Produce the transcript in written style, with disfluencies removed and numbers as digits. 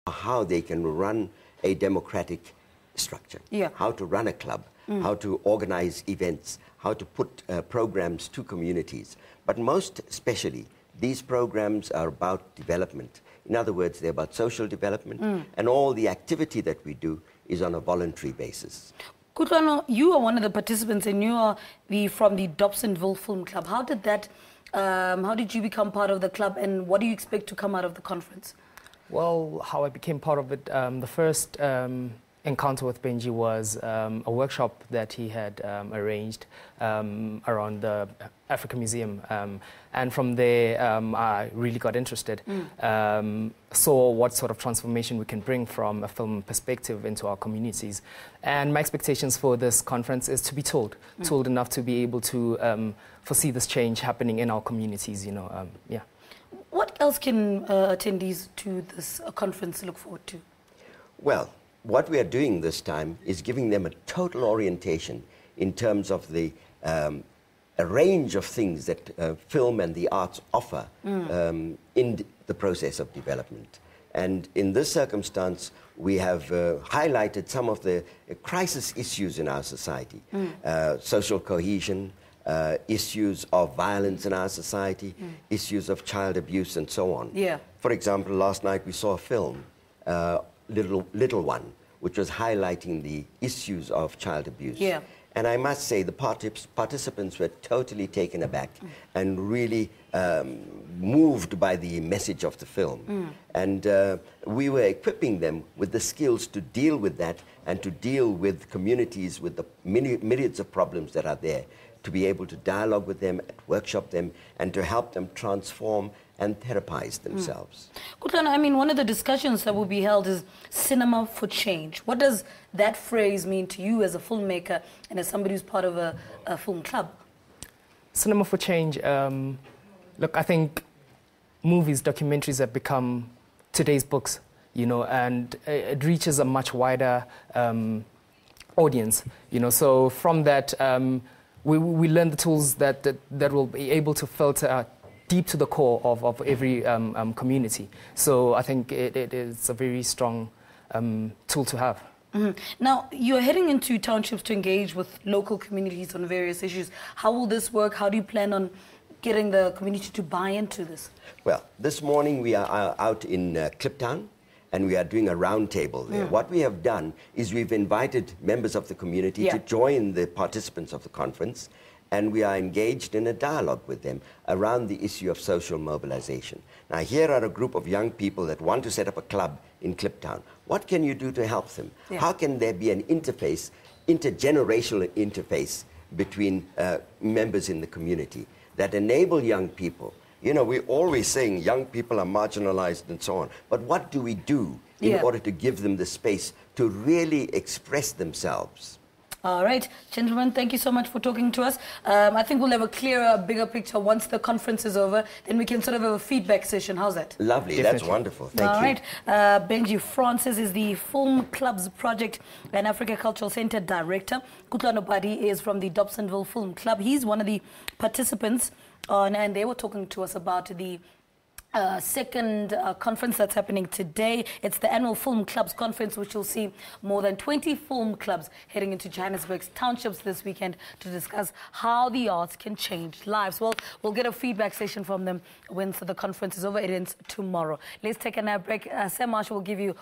how they can run a democratic structure, how to run a club, how to organize events, how to put programs to communities. But most especially, these programs are about development. In other words, they're about social development, and all the activity that we do is on a voluntary basis. Kopano, you are one of the participants, and you are from the Dobsonville Film Club. How did that? How did you become part of the club, and what do you expect to come out of the conference? Well, how I became part of it, the first encounter with Benjy was a workshop that he had arranged around the Africa Museum. And from there, I really got interested, saw what sort of transformation we can bring from a film perspective into our communities. And my expectations for this conference is to be told enough to be able to foresee this change happening in our communities, you know, yeah. What else can attendees to this conference look forward to? Well, what we are doing this time is giving them a total orientation in terms of the a range of things that film and the arts offer in the process of development. And in this circumstance, we have highlighted some of the crisis issues in our society, social cohesion, issues of violence in our society, issues of child abuse and so on. Yeah. For example, last night we saw a film, Little One, which was highlighting the issues of child abuse. Yeah. And I must say the participants were totally taken aback and really moved by the message of the film. And we were equipping them with the skills to deal with that and to deal with communities with the myriads of problems that are there, to be able to dialogue with them, workshop them, and to help them transform and therapize themselves. Kopano, I mean, one of the discussions that will be held is cinema for change. What does that phrase mean to you as a filmmaker and as somebody who's part of a film club? Cinema for change, look, I think movies, documentaries have become today's books, you know, and it reaches a much wider audience, you know. So from that, we learn the tools that will be able to filter deep to the core of every community. So I think it is a very strong tool to have. Now, you're heading into townships to engage with local communities on various issues. How will this work? How do you plan on getting the community to buy into this? Well, this morning we are out in Kliptown, and we are doing a round table there. What we have done is we've invited members of the community to join the participants of the conference, and we are engaged in a dialogue with them around the issue of social mobilization. Now, here are a group of young people that want to set up a club in Kliptown. What can you do to help them? How can there be an interface, intergenerational interface between members in the community that enable young people? You know, we're always saying young people are marginalized and so on. But what do we do in order to give them the space to really express themselves? All right, gentlemen, thank you so much for talking to us. I think we'll have a clearer, bigger picture once the conference is over. Then we can sort of have a feedback session. How's that? Lovely. Definitely. That's wonderful. Thank you. All right. Benjy Francis is the Film Clubs Project and Afrika Cultural Centre Director. Kopano is from the Dobsonville Film Club. He's one of the participants and they were talking to us about the second conference that's happening today. It's the annual Film Clubs Conference, which will see more than 20 film clubs heading into Johannesburg's townships this weekend to discuss how the arts can change lives. Well, we'll get a feedback session from them once the conference is over. It ends tomorrow. Let's take a break. Sam Marshall will give you